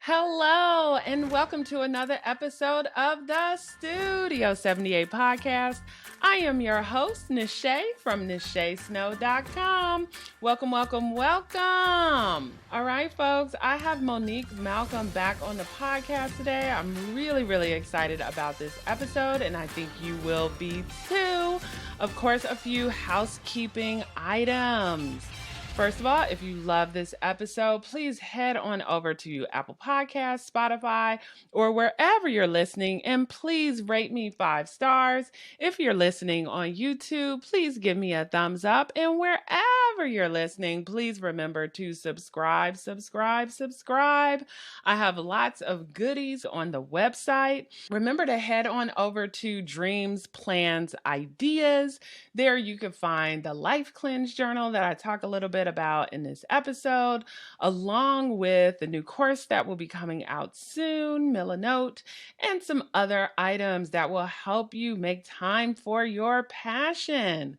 Hello, and welcome to another episode of the Studio 78 podcast. I am your host, Nache from NacheSnow.com. Welcome. All right, folks, I have Monique Malcolm back on the podcast today. I'm really excited about this episode, and I think you will be too. Of course, a few housekeeping items. First of all, if you love this episode, please head on over to Apple Podcasts, Spotify, or wherever you're listening, and please rate me 5 stars. If you're listening on YouTube, please give me a thumbs up. And wherever you're listening, please remember to subscribe. I have lots of goodies on the website. Remember to head on over to Dreams, Plans, Ideas. There you can find the Life Cleanse Journal that I talk a little bit about in this episode, along with the new course that will be coming out soon, Milanote, and some other items that will help you make time for your passion.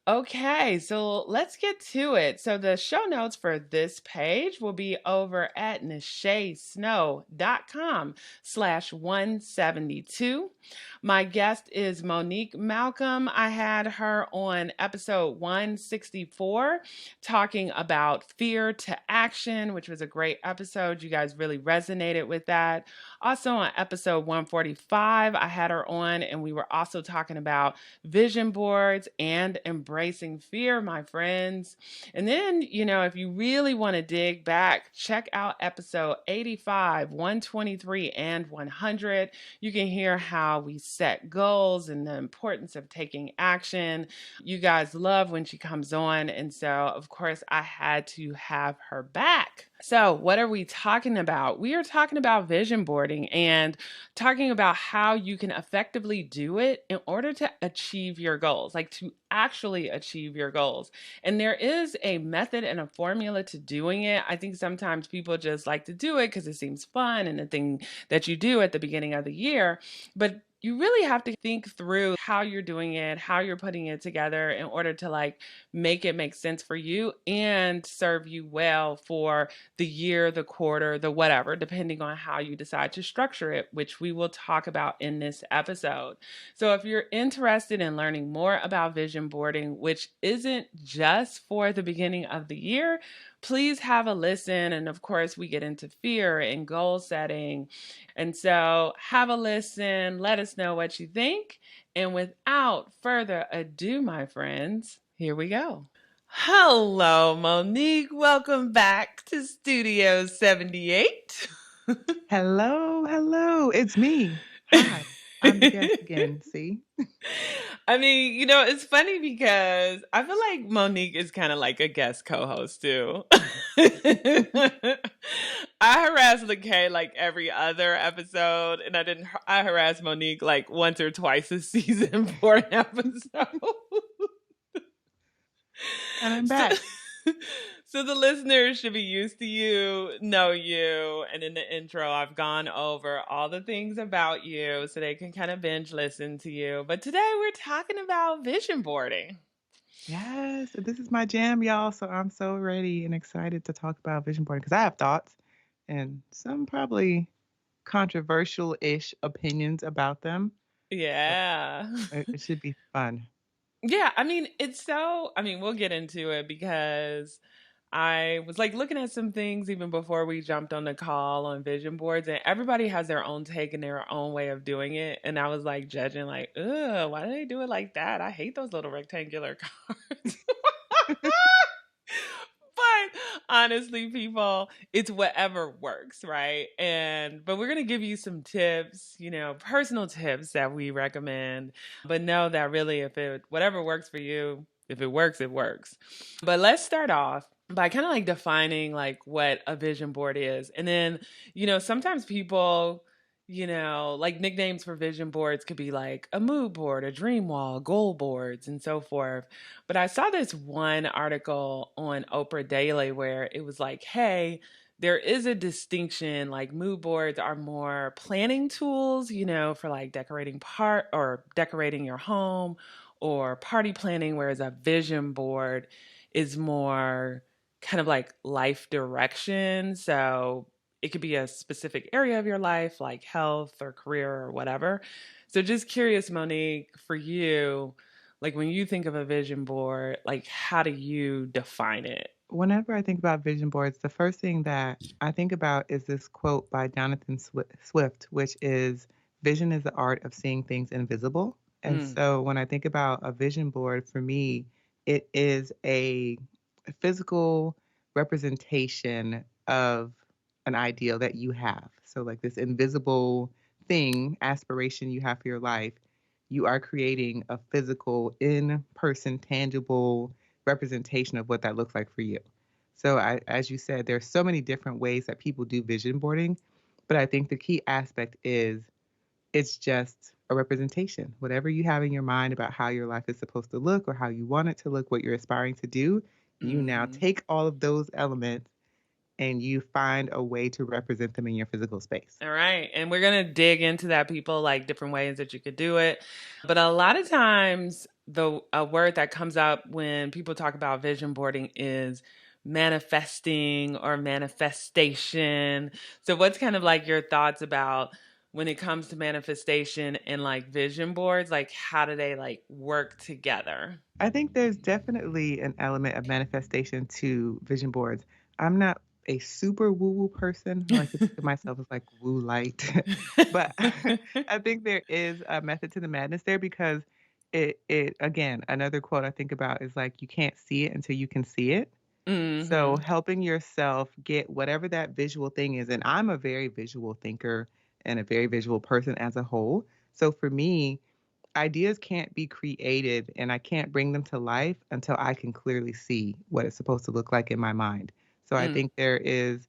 Okay, so let's get to it. So the show notes for this page will be over at NacheSnow.com/172. My guest is Monique Malcolm. I had her on episode 164 talking about fear to action, which was a great episode. You guys really resonated with that. Also on episode 145, I had her on and we were also talking about vision boards and embracing fear, my friends. And then, if you really want to dig back, check out episode 85, 123, and 100. You can hear how we set goals and the importance of taking action. You guys love when she comes on. And so, of course, I had to have her back. So what are we talking about? We are talking about vision boarding and talking about how you can effectively do it in order to achieve your goals, like to actually achieve your goals. And there is a method and a formula to doing it. I think sometimes people just like to do it because it seems fun and the thing that you do at the beginning of the year. But you really have to think through how you're doing it, how you're putting it together in order to make it make sense for you and serve you well for the year, the quarter, the whatever, depending on how you decide to structure it, which we will talk about in this episode. So if you're interested in learning more about vision boarding, which isn't just for the beginning of the year, please have a listen. And of course, we get into fear and goal setting. And so have a listen. Let us know what you think. And without further ado, my friends, here we go. Hello, Monique. Welcome back to Studio 78. Hello. It's me. Hi. I'm the guest again. See? I mean, it's funny because I feel like Monique is kind of like a guest co-host too. I harass LeKay like every other episode, and I harass Monique like once or twice a season for an episode. And I'm back. So the listeners should be used to you, know you, and in the intro, I've gone over all the things about you so they can kind of binge listen to you. But today we're talking about vision boarding. Yes, this is my jam, y'all. So I'm so ready and excited to talk about vision boarding because I have thoughts and some probably controversial-ish opinions about them. Yeah. It should be fun. Yeah, we'll get into it because I was looking at some things even before we jumped on the call on vision boards, and everybody has their own take and their own way of doing it. And I was judging, ugh, why do they do it like that? I hate those little rectangular cards. But honestly, people, it's whatever works, right? But we're going to give you some tips, personal tips that we recommend. But know that really, whatever works for you, if it works, it works. But let's start off by kind of defining what a vision board is. And then, sometimes people, nicknames for vision boards could be a mood board, a dream wall, goal boards, and so forth. But I saw this one article on Oprah Daily where it was hey, there is a distinction. Mood boards are more planning tools, for decorating your home or party planning, whereas a vision board is more kind of life direction. So it could be a specific area of your life, like health or career or whatever. So just curious, Monique, for you, like when you think of a vision board, like how do you define it? Whenever I think about vision boards, the first thing that I think about is this quote by Jonathan Swift, which is vision is the art of seeing things invisible. And Mm, so when I think about a vision board, for me, it is a physical representation of an ideal that you have. So, like this invisible thing, aspiration you have for your life, you are creating a physical, in person, tangible representation of what that looks like for you. So, as you said, there's so many different ways that people do vision boarding, but I think the key aspect is it's just a representation. Whatever you have in your mind about how your life is supposed to look or how you want it to look, what you're aspiring to do, you now hmm. take all of those elements and you find a way to represent them in your physical space. All right. And we're going to dig into that, people, like different ways that you could do it. But a lot of times, the a word that comes up when people talk about vision boarding is manifesting or manifestation. So, what's kind of like your thoughts about when it comes to manifestation and like vision boards? Like, how do they like work together? I think there's definitely an element of manifestation to vision boards. I'm not a super woo woo person. I like to think of myself as like woo light, but I think there is a method to the madness there because it again, another quote I think about is like you can't see it until you can see it. So Hmm. helping yourself get whatever that visual thing is, and I'm a very visual thinker and a very visual person as a whole. So for me, ideas can't be created and I can't bring them to life until I can clearly see what it's supposed to look like in my mind. So I Mm. think there is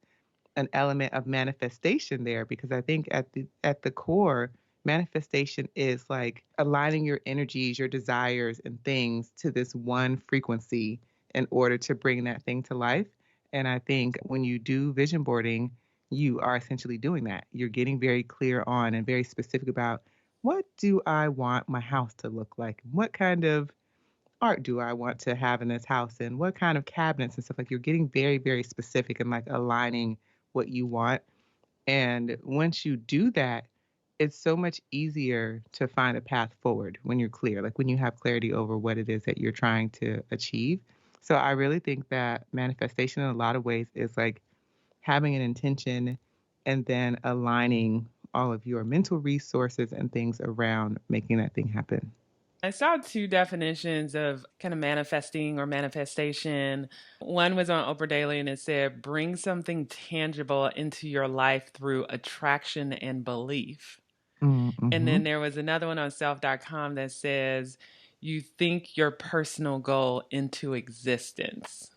an element of manifestation there because I think at the core, manifestation is like aligning your energies, your desires and things to this one frequency in order to bring that thing to life. And I think when you do vision boarding, you are essentially doing that. You're getting very clear on and very specific about what do I want my house to look like? What kind of art do I want to have in this house and what kind of cabinets and stuff like you're getting very, very specific and like aligning what you want. And once you do that, it's so much easier to find a path forward when you're clear, like when you have clarity over what it is that you're trying to achieve. So I really think that manifestation in a lot of ways is like having an intention and then aligning all of your mental resources and things around making that thing happen. I saw two definitions of kind of manifesting or manifestation. One was on Oprah Daily and it said, bring something tangible into your life through attraction and belief. And Mm-hmm. then there was another one on self.com that says, you think your personal goal into existence.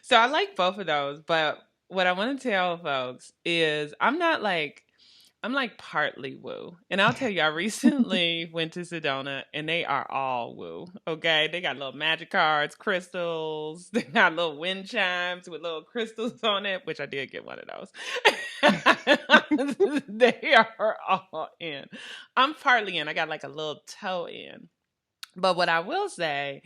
So I like both of those. But what I want to tell folks is I'm like partly woo. And I'll tell you, I recently went to Sedona and they are all woo. Okay. They got little magic cards, crystals. They got little wind chimes with little crystals on it, which I did get one of those. They are all in. I'm partly in. I got like a little toe in. But what I will say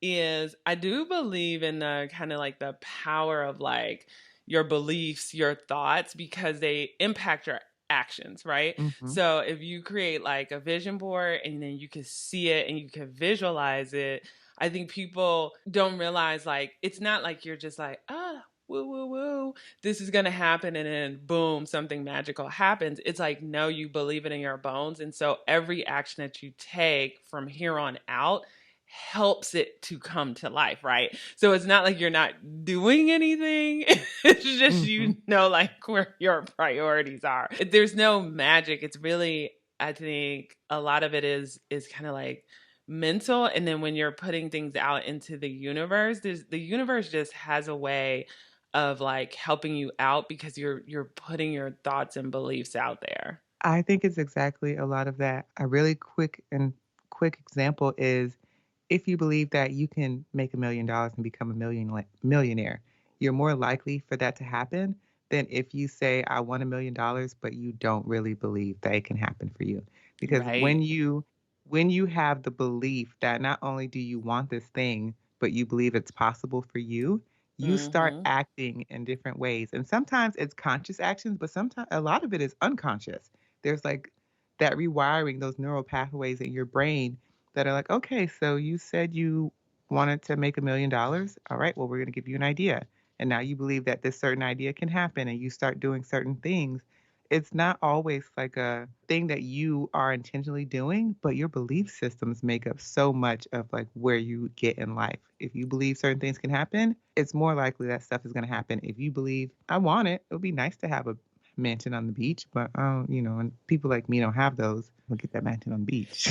is I do believe in the kind of like the power of like your beliefs, your thoughts, because they impact your actions, right? Mm-hmm. So if you create like a vision board and then you can see it and you can visualize it, I think people don't realize like it's not like you're just like, ah, woo, woo, woo, this is going to happen. And then boom, something magical happens. It's like, no, you believe it in your bones. And so every action that you take from here on out helps it to come to life, right? So it's not like you're not doing anything. It's just Mm-hmm. you know like where your priorities are. There's no magic. It's really I think a lot of it is kind of like mental and then when you're putting things out into the universe, the universe just has a way of like helping you out because you're putting your thoughts and beliefs out there. I think it's exactly a lot of that. A really quick example is if you believe that you can make $1 million and become a millionaire, you're more likely for that to happen than if you say, I want $1 million, but you don't really believe that it can happen for you. Because Right. when you have the belief that not only do you want this thing, but you believe it's possible for you, you start Mhm. acting in different ways. And sometimes it's conscious actions, but sometimes a lot of it is unconscious. There's like that rewiring, those neural pathways in your brain that are like, okay, so you said you wanted to make $1 million. All right, well, we're going to give you an idea. And now you believe that this certain idea can happen and you start doing certain things. It's not always like a thing that you are intentionally doing, but your belief systems make up so much of like where you get in life. If you believe certain things can happen, it's more likely that stuff is going to happen. If you believe, I want it, it would be nice to have a mansion on the beach, but and people like me don't have those. We'll get that mansion on the beach.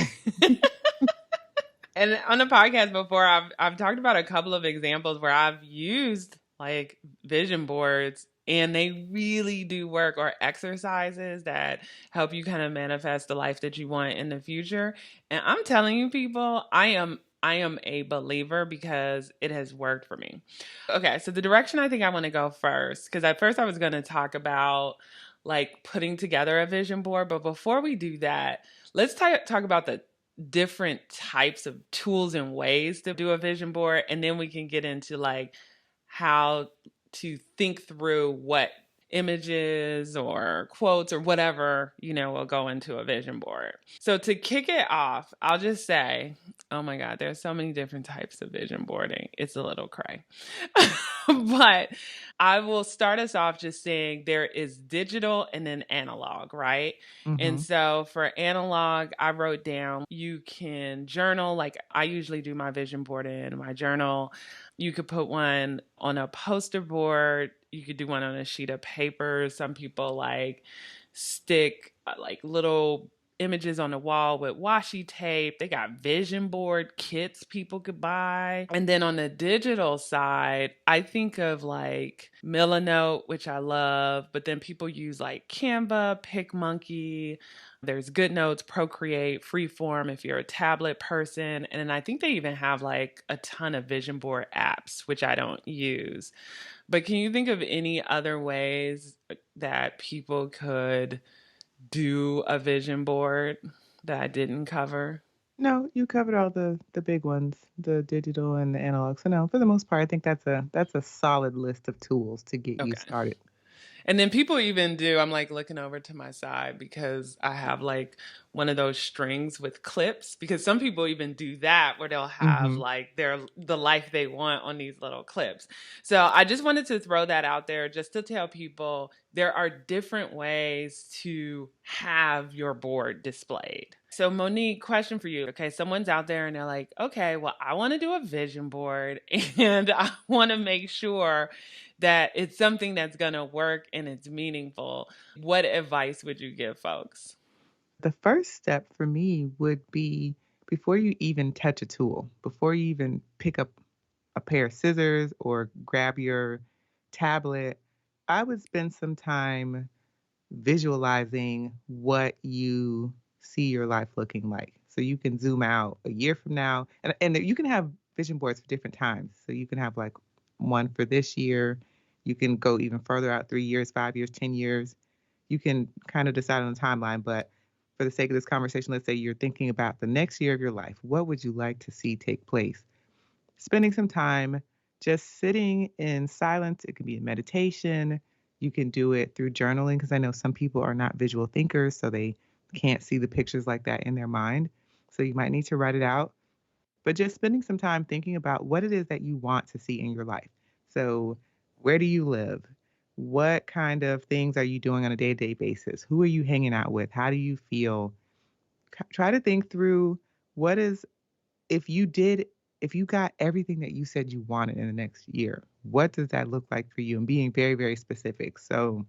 And on the podcast before, I've talked about a couple of examples where I've used like vision boards and they really do work, or exercises that help you kind of manifest the life that you want in the future. And I'm telling you people, I am a believer because it has worked for me. Okay, so the direction I think I want to go first, because at first I was going to talk about like putting together a vision board, but before we do that, let's talk about the different types of tools and ways to do a vision board, and then we can get into like how to think through what images or quotes or whatever will go into a vision board. So to kick it off, I'll just say, oh my god, there's so many different types of vision boarding, it's a little cray. But I will start us off just saying there is digital and then analog, right? And Hmm. so for analog, I wrote down you can journal. Like I usually do my vision board in my journal. You could put one on a poster board. You could do one on a sheet of paper. Some people like stick like little images on the wall with washi tape. They got vision board kits people could buy. And then on the digital side, I think of like Milanote, which I love, but then people use like Canva, PicMonkey. There's GoodNotes, Procreate, Freeform if you're a tablet person. And then I think they even have like a ton of vision board apps, which I don't use. But can you think of any other ways that people could do a vision board that I didn't cover? No, you covered all the big ones, the digital and the analog. So no, for the most part, I think that's a solid list of tools to get you Okay. started. And then people even do, I'm like looking over to my side because I have like one of those strings with clips, because some people even do that where they'll have Hmm. like the life they want on these little clips. So I just wanted to throw that out there just to tell people there are different ways to have your board displayed. So Monique, question for you. Okay, someone's out there and they're like, okay, well, I want to do a vision board and I want to make sure that it's something that's going to work and it's meaningful. What advice would you give folks? The first step for me would be before you even touch a tool, before you even pick up a pair of scissors or grab your tablet, I would spend some time visualizing what you see your life looking like. So you can zoom out a year from now, and you can have vision boards for different times. So you can have like one for this year. You can go even further out, 3 years, 5 years, 10 years. You can kind of decide on the timeline. But for the sake of this conversation, let's say you're thinking about the next year of your life. What would you like to see take place? Spending some time just sitting in silence. It can be a meditation. You can do it through journaling because I know some people are not visual thinkers, so they can't see the pictures like that in their mind. So you might need to write it out, but just spending some time thinking about what it is that you want to see in your life. So, where do you live? What kind of things are you doing on a day to day basis? Who are you hanging out with? How do you feel? Try to think through what is if you did if you got everything that you said you wanted in the next year, what does that look like for you? And being very, very specific. So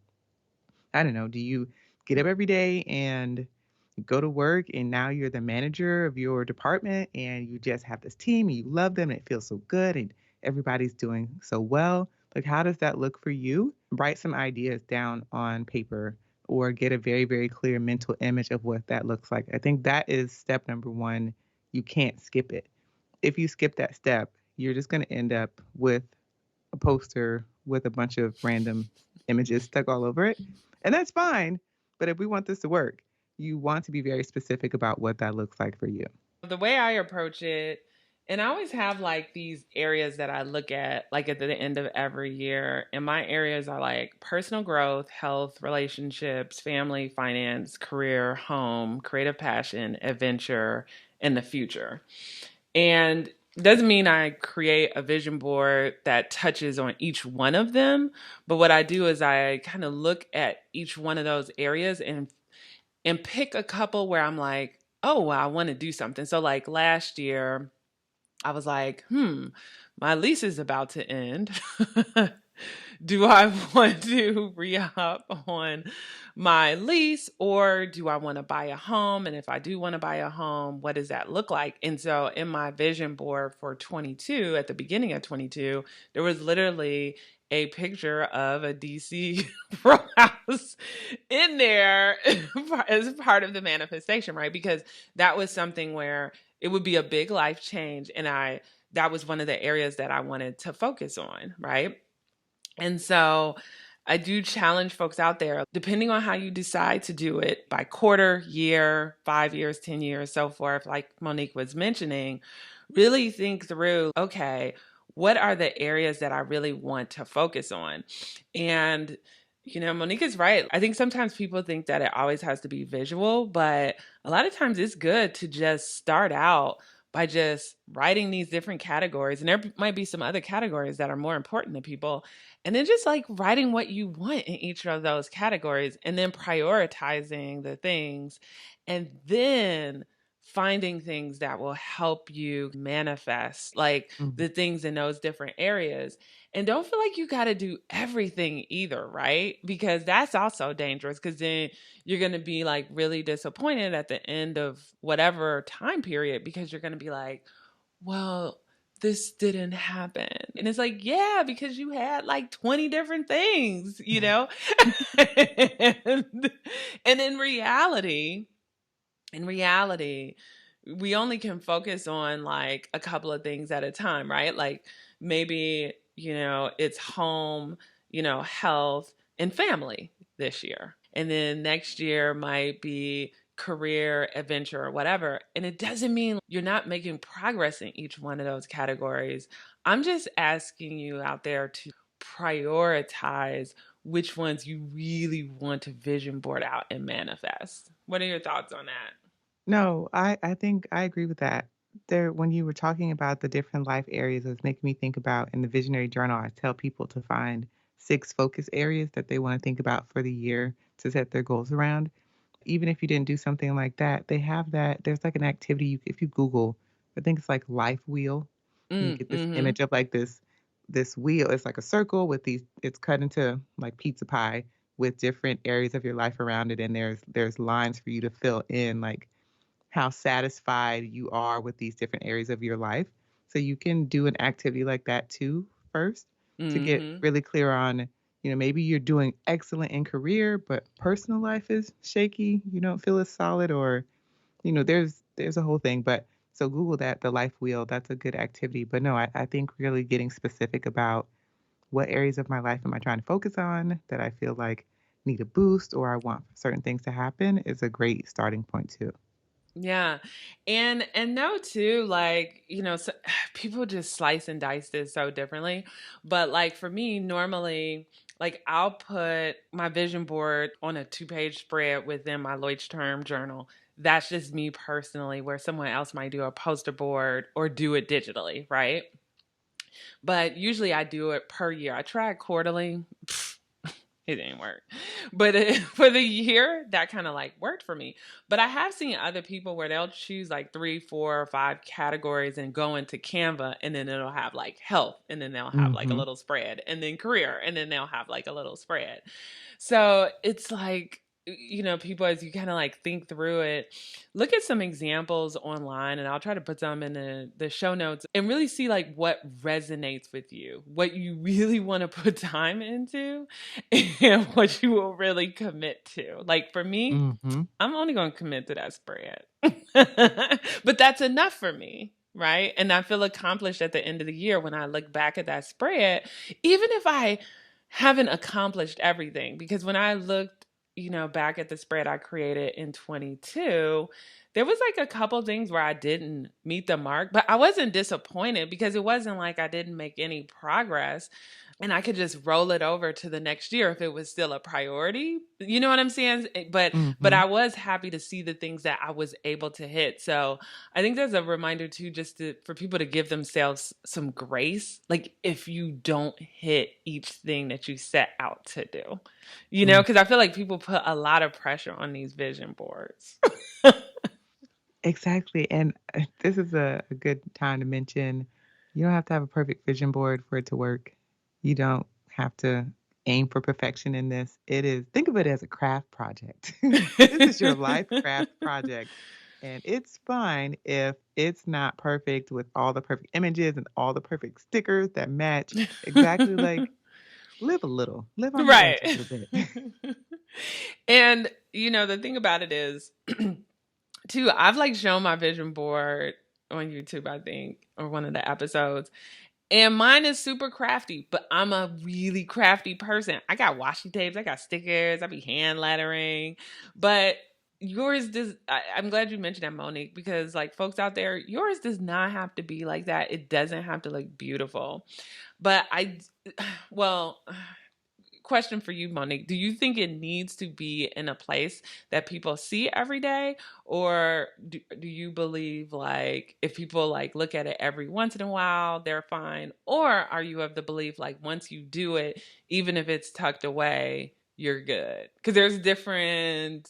I don't know, do you get up every day and go to work and now you're the manager of your department and you just have this team and you love them and it feels so good and everybody's doing so well? Like, how does that look for you? Write some ideas down on paper or get a very, very clear mental image of what that looks like. I think that is step number one. You can't skip it. If you skip that step, you're just going to end up with a poster with a bunch of random images stuck all over it. And that's fine. But if we want this to work, you want to be very specific about what that looks like for you. The way I approach it And I always have like these areas that I look at like at the end of every year. And my areas are like personal growth, health, relationships, family, finance, career, home, creative passion, adventure, and the future. And doesn't mean I create a vision board that touches on each one of them, but what I do is I kind of look at each one of those areas and pick a couple where I'm like, "Oh, well, I want to do something." So like last year, I was like, my lease is about to end. Do I want to re up on my lease or do I want to buy a home? And if I do want to buy a home, what does that look like? And so in my vision board for 22, at the beginning of 22, there was literally a picture of a DC row house in there as part of the manifestation, right? Because that was something where it would be a big life change. And that was one of the areas that I wanted to focus on, right? And so I do challenge folks out there, depending on how you decide to do it by quarter, year, 5 years, 10 years, so forth, like Monique was mentioning, really think through, okay, what are the areas that I really want to focus on? And Monique is right. I think sometimes people think that it always has to be visual, but a lot of times it's good to just start out by just writing these different categories. And there might be some other categories that are more important to people, and then just like writing what you want in each of those categories and then prioritizing the things and then finding things that will help you manifest like Mhm. the things in those different areas. And don't feel like you got to do everything either, right? Because that's also dangerous because then you're going to be like really disappointed at the end of whatever time period because you're going to be like, well, this didn't happen. And it's like, yeah, because you had like 20 different things, and, and in reality, we only can focus on like a couple of things at a time, right? Like maybe, it's home, health and family this year. And then next year might be career, adventure, or whatever. And it doesn't mean you're not making progress in each one of those categories. I'm just asking you out there to prioritize which ones you really want to vision board out and manifest. What are your thoughts on that? No, I think I agree with that. There, when you were talking about the different life areas, it was making me think about in the visionary journal, I tell people to find 6 focus areas that they want to think about for the year to set their goals around. Even if you didn't do something like that, they have that. There's like an activity if you Google, I think it's like life wheel, and you get this Mm-hmm. image of like this wheel. It's like a circle with these. It's cut into like pizza pie with different areas of your life around it, and there's lines for you to fill in like how satisfied you are with these different areas of your life. So you can do an activity like that too first to get Mm-hmm. really clear on, maybe you're doing excellent in career, but personal life is shaky. You don't feel as solid or, there's a whole thing. But so Google that, the life wheel, that's a good activity. But no, I think really getting specific about what areas of my life am I trying to focus on that I feel like need a boost or I want certain things to happen is a great starting point too. Yeah. And no too, like, so, people just slice and dice this so differently. But like for me, normally, like I'll put my vision board on a 2-page spread within my Leuchtturm journal. That's just me personally, where someone else might do a poster board or do it digitally, right? But usually I do it per year. I tried quarterly. It didn't work. But for the year, that kind of like worked for me. But I have seen other people where they'll choose like 3, 4, or 5 categories and go into Canva, and then it'll have like health, and then they'll have like a Hmm. little spread, and then career, and then they'll have like a little spread. So it's like, people, as you kind of like think through it, look at some examples online, and I'll try to put some in the show notes and really see like what resonates with you, what you really want to put time into, and what you will really commit to. Like for me, Hmm. I'm only going to commit to that spread, but that's enough for me. Right. And I feel accomplished at the end of the year when I look back at that spread, even if I haven't accomplished everything. Because when I looked back at the spread I created in 22, there was like a couple things where I didn't meet the mark, but I wasn't disappointed because it wasn't like I didn't make any progress and I could just roll it over to the next year if it was still a priority. You know what I'm saying? But Hmm. I was happy to see the things that I was able to hit. So I think there's a reminder too, just for people to give themselves some grace. Like if you don't hit each thing that you set out to do, because I feel like people put a lot of pressure on these vision boards. Exactly. And this is a good time to mention you don't have to have a perfect vision board for it to work. You don't have to aim for perfection in this. Think of it as a craft project. This is your life craft project. And it's fine if it's not perfect with all the perfect images and all the perfect stickers that match exactly. Like, live a little, live on the edge a Right. little bit. And the thing about it is too, I've like shown my vision board on YouTube, I think, or one of the episodes. And mine is super crafty, but I'm a really crafty person. I got washi tapes, I got stickers, I be hand lettering. But yours does, I'm glad you mentioned that, Monique, because like folks out there, yours does not have to be like that. It doesn't have to look beautiful. But well, question for you, Monique. Do you think it needs to be in a place that people see every day? Or do you believe like if people like look at it every once in a while, they're fine? Or are you of the belief like once you do it, even if it's tucked away, you're good? Because there's different,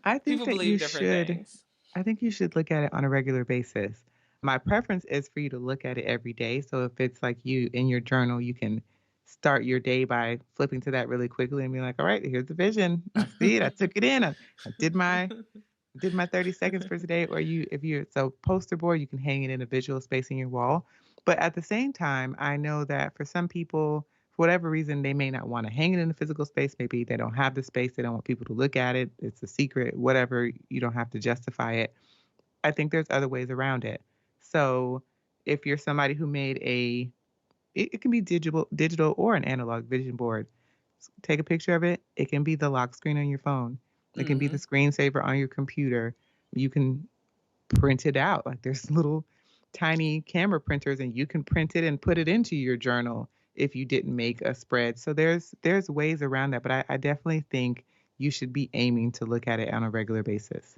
I think people that you believe different should things. I think you should look at it on a regular basis. My preference is for you to look at it every day. So if it's like you in your journal, you can start your day by flipping to that really quickly and be like, all right, here's the vision. I see it. I took it in. I did my 30 seconds for today. Or if you're so poster board, you can hang it in a visual space in your wall. But at the same time, I know that for some people, for whatever reason, they may not want to hang it in a physical space. Maybe they don't have the space. They don't want people to look at it. It's a secret, whatever. You don't have to justify it. I think there's other ways around it. So if you're somebody who made it can be digital or an analog vision board. Take a picture of it. It can be the lock screen on your phone. It can be the Hmm. screensaver on your computer. You can print it out. Like there's little tiny camera printers and you can print it and put it into your journal if you didn't make a spread. So there's ways around that, but I definitely think you should be aiming to look at it on a regular basis.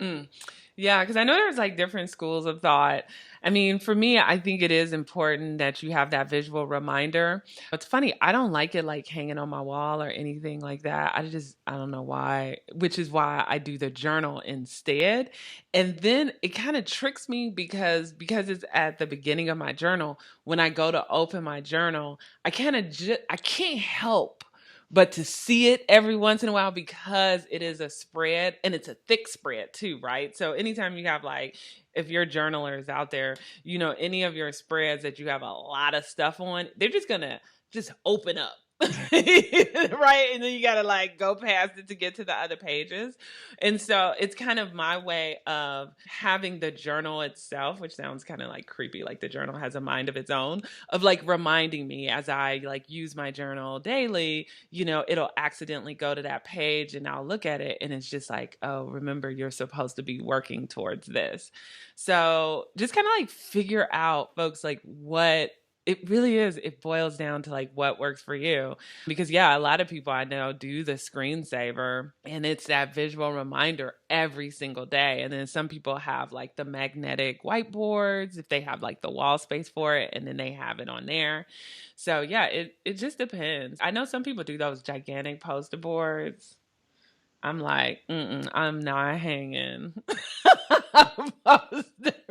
Mm. Yeah, because I know there's like different schools of thought. I mean, for me, I think it is important that you have that visual reminder. It's funny, I don't like it like hanging on my wall or anything like that. I don't know why, which is why I do the journal instead. And then it kind of tricks me because it's at the beginning of my journal. When I go to open my journal, I can't help but to see it every once in a while because it is a spread and it's a thick spread too, right? So anytime you have like if your journaler is out there, any of your spreads that you have a lot of stuff on, they're just gonna just open up. Right, and then you gotta like go past it to get to the other pages. And so it's kind of my way of having the journal itself, which sounds kind of like creepy, like the journal has a mind of its own, of like reminding me as I like use my journal daily, it'll accidentally go to that page and I'll look at it and it's just like, oh, remember you're supposed to be working towards this. So just kind of like figure out, folks, like what it really is. It boils down to like what works for you. Because, yeah, a lot of people I know do the screensaver and it's that visual reminder every single day. And then some people have like the magnetic whiteboards if they have like the wall space for it and then they have it on there. So, yeah, it just depends. I know some people do those gigantic poster boards. I'm like, I'm not hanging.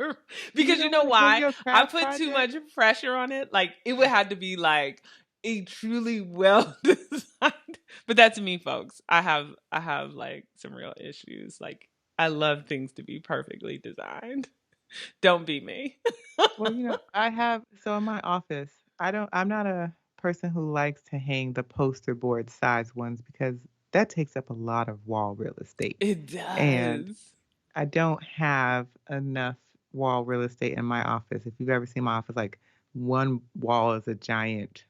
You Because you don't know want to hang why? your I craft put too project? much pressure on it. Like it would have to be like a truly well designed. But that's me, folks. I have like some real issues. Like I love things to be perfectly designed. Don't be me. Well, so in my office, I'm not a person who likes to hang the poster board size ones because that takes up a lot of wall real estate. It And does. I don't have enough wall real estate in my office. If you've ever seen my office, like one wall is a giant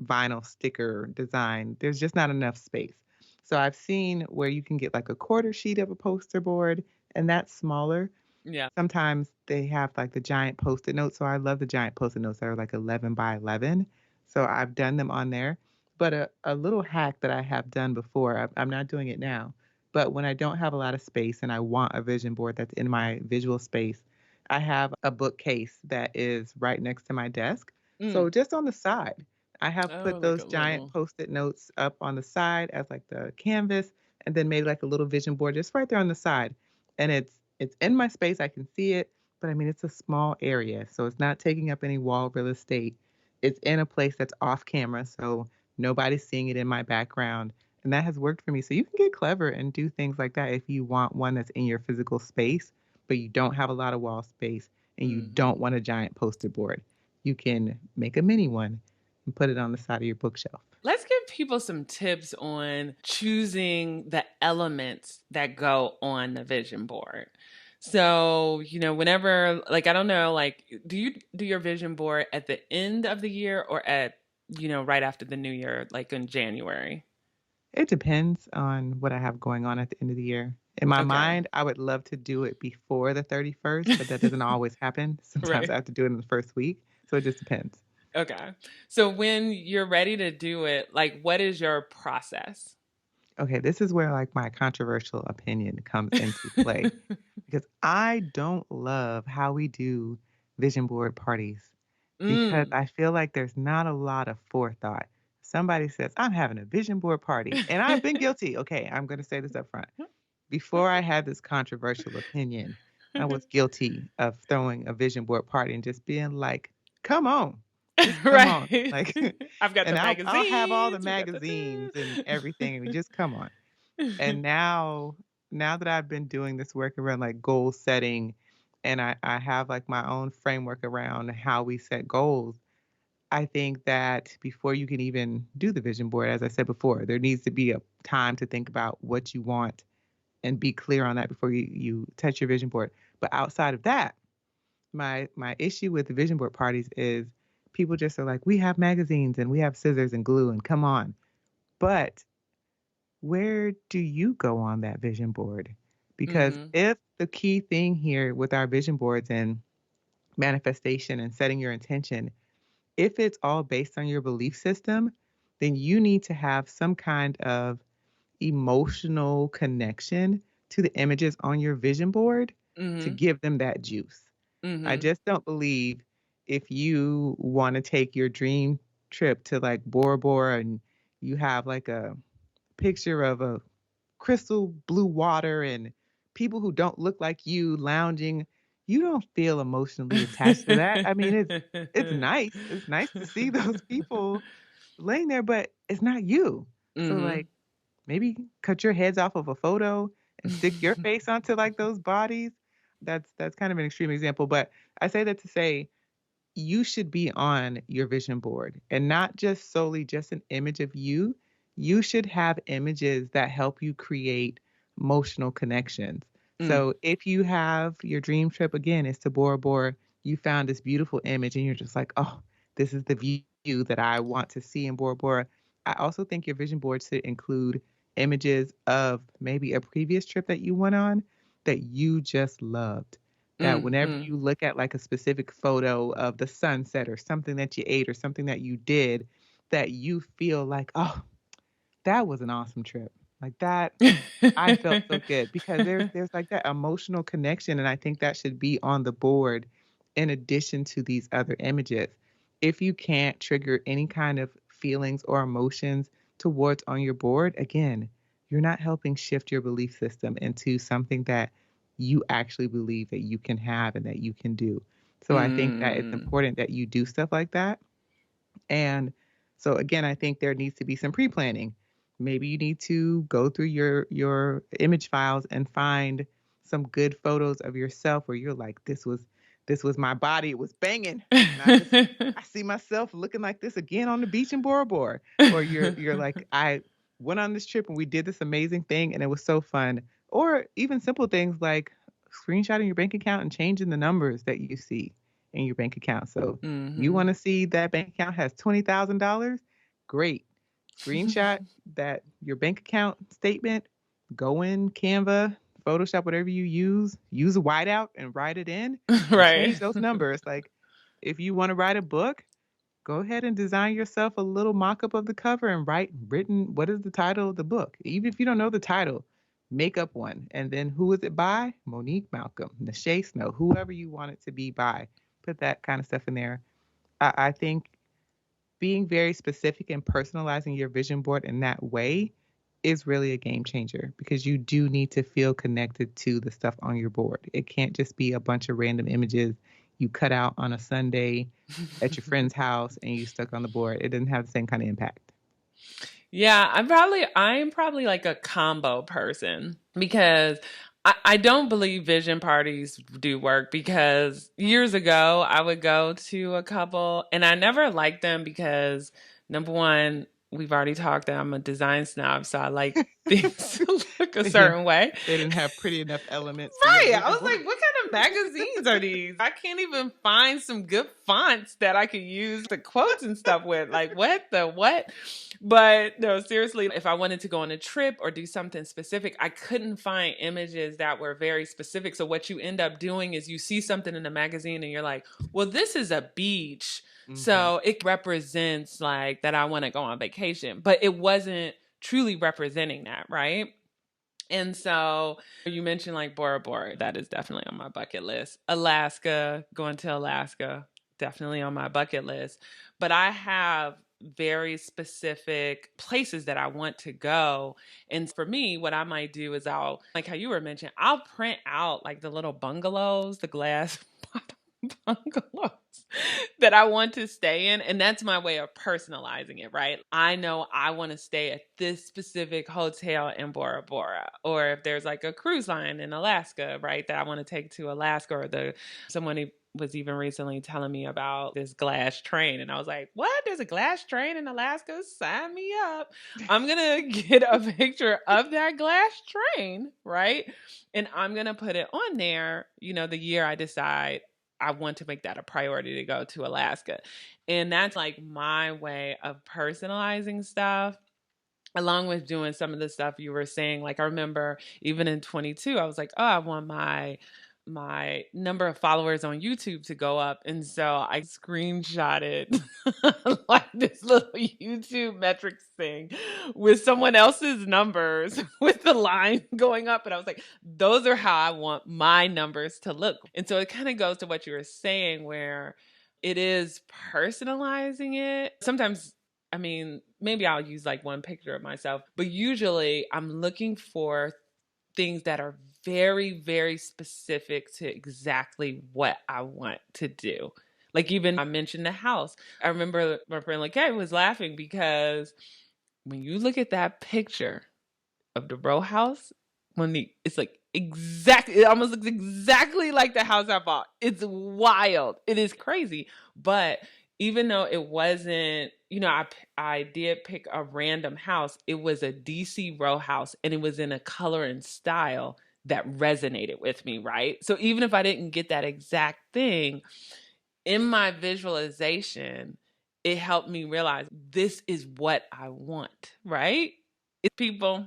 vinyl sticker design. There's just not enough space. So I've seen where you can get like a quarter sheet of a poster board, and that's smaller. Yeah. Sometimes they have like the giant post-it notes. So I love the giant post-it notes that are like 11 by 11. So I've done them on there. But a little hack that I have done before, I'm not doing it now, but when I don't have a lot of space and I want a vision board that's in my visual space, I have a bookcase that is right next to my desk. Mm. So just on the side, I have Oh, put like a those giant little. post-it notes up on the side as like the canvas and then made like a little vision board just right there on the side. And it's in my space. I can see it, but I mean, it's a small area, so it's not taking up any wall real estate. It's in a place that's off camera, so nobody's seeing it in my background. And that has worked for me. So you can get clever and do things like that if you want one that's in your physical space, but you don't have a lot of wall space and you don't Hmm. want a giant poster board. You can make a mini one and put it on the side of your bookshelf. Let's give people some tips on choosing the elements that go on the vision board. So, whenever, like, I don't know, like, do you do your vision board at the end of the year or right after the new year, like in January? It depends on what I have going on at the end of the year. In my Okay. mind, I would love to do it before the 31st, but that doesn't always happen. Sometimes Right. I have to do it in the first week. So it just depends. Okay. So when you're ready to do it, like, what is your process? Okay, this is where like my controversial opinion comes into play because I don't love how we do vision board parties because Mm. I feel like there's not a lot of forethought. Somebody says, I'm having a vision board party, and I've been guilty. Okay, I'm going to say this up front. Before I had this controversial opinion, I was guilty of throwing a vision board party and just being like, "Come on, just come on!" Right. Like, I've got the and I'll have all the magazines. We got the magazines and everything, and we this. just come on. And now that I've been doing this work around like goal setting, and I have like my own framework around how we set goals. I think that before you can even do the vision board, as I said before, there needs to be a time to think about what you want and be clear on that before you touch your vision board. But outside of that, my issue with the vision board parties is people just are like, we have magazines and we have scissors and glue and come on. But where do you go on that vision board? Because Mhm. if the key thing here with our vision boards and manifestation and setting your intention, if it's all based on your belief system, then you need to have some kind of emotional connection to the images on your vision board to Mhm. give them that juice. I Mhm. just don't believe if you want to take your dream trip to like Bora Bora and you have like a picture of a crystal blue water and people who don't look like you lounging, you don't feel emotionally attached to that. I mean, it's nice. It's nice to see those people laying there, but it's not you. So Mhm. like maybe cut your heads off of a photo and stick your face onto like those bodies. That's kind of an extreme example, but I say that to say you should be on your vision board and not just solely just an image of you. You should have images that help you create emotional connections. Mm. So if you have your dream trip again is to Bora Bora, you found this beautiful image and you're just like, oh, this is the view that I want to see in Bora Bora. I also think your vision board should include images of maybe a previous trip that you went on that you just loved, that whenever Mhm. you look at like a specific photo of the sunset or something that you ate or something that you did, that you feel like, oh, that was an awesome trip. Like that, I felt so good because there's like that emotional connection, and I think that should be on the board in addition to these other images. If you can't trigger any kind of feelings or emotions towards on your board, again, you're not helping shift your belief system into something that you actually believe that you can have and that you can do. So I think that it's Mm. important that you do stuff like that. And so again, I think there needs to be some pre-planning. Maybe you need to go through your image files and find some good photos of yourself where you're like, this was my body, it was banging. And I see myself looking like this again on the beach in Bora Bora. Or you're like, I went on this trip and we did this amazing thing and it was so fun. Or even simple things like screenshotting your bank account and changing the numbers that you see in your bank account. So you Mhm. want to see that bank account has $20,000? Great. screenshot that your bank account statement, go in Canva, Photoshop, whatever you use a whiteout and write it in and Right. change those numbers. Like if you want to write a book, go ahead and design yourself a little mock-up of the cover and written what is the title of the book. Even if you don't know the title, make up one. And then who is it by? Monique Malcolm, Nache Snow, whoever you want it to be by. Put that kind of stuff in there. I think being very specific and personalizing your vision board in that way is really a game changer because you do need to feel connected to the stuff on your board. It can't just be a bunch of random images you cut out on a Sunday at your friend's house and you stuck on the board. It doesn't have the same kind of impact. Yeah, I'm probably like a combo person because I don't believe vision parties do work because years ago I would go to a couple and I never liked them because number one, we've already talked that I'm a design snob, so I like things to look a They didn't certain way. they didn't have pretty enough elements for your Right. I vision was board. like, what kind of magazines are these? I can't even find some good fonts that I could use the quotes and stuff with. Like, what the what? But no, seriously, if I wanted to go on a trip or do something specific, I couldn't find images that were very specific. So what you end up doing is you see something in a magazine and you're like, well, this is a beach. Hmm. So it represents like that I want to go on vacation. But it wasn't truly representing that, right? And so you mentioned like Bora Bora. That is definitely on my bucket list. Alaska, going to Alaska, definitely on my bucket list. But I have very specific places that I want to go. And for me, what I might do is like how you were mentioning, I'll print out like the little bungalows, the glass bungalows that I want to stay in. And that's my way of personalizing it, right? I know I want to stay at this specific hotel in Bora Bora. Or if there's like a cruise line in Alaska, right, that I want to take to Alaska, or someone was even recently telling me about this glass train. And I was like, what? There's a glass train in Alaska? Sign me up. I'm going to get a picture of that glass train, right? And I'm going to put it on there, the year I decide I want to make that a priority to go to Alaska. And that's like my way of personalizing stuff along with doing some of the stuff you were saying. Like I remember even in 22, I was like, oh, I want my number of followers on YouTube to go up. And so I screenshotted like this little YouTube metrics thing with someone else's numbers with the line going up. And I was like, those are how I want my numbers to look. And so it kind of goes to what you were saying, where it is personalizing it. Sometimes, I mean, maybe I'll use like one picture of myself, but usually I'm looking for things that are very, very specific to exactly what I want to do. Like even I mentioned the house. I remember my friend like, hey, was laughing because when you look at that picture of the row house, Monique, it's like exactly, it almost looks exactly like the house I bought. It's wild. It is crazy. But even though it wasn't, I did pick a random house. It was a DC row house and it was in a color and style that resonated with me, right? So even if I didn't get that exact thing in my visualization, it helped me realize this is what I want, right? It's people,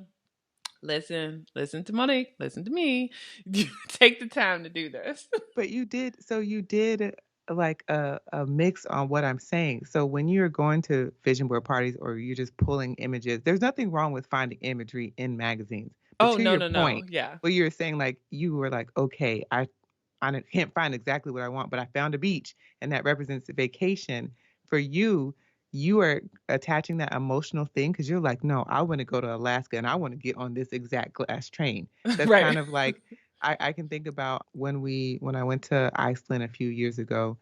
listen to Monique, listen to me. You take the time to do this. But you did like a mix on what I'm saying. So when you're going to vision board parties or you're just pulling images, there's nothing wrong with finding imagery in magazines. But Oh, to no, your no, no. point, Yeah. what you were saying, like you were like, okay, I can't find exactly what I want, but I found a beach and that represents a vacation. For you, you are attaching that emotional thing because you're like, no, I want to go to Alaska and I want to get on this exact glass train. That's Right. kind of like I can think about when I went to Iceland a few years ago,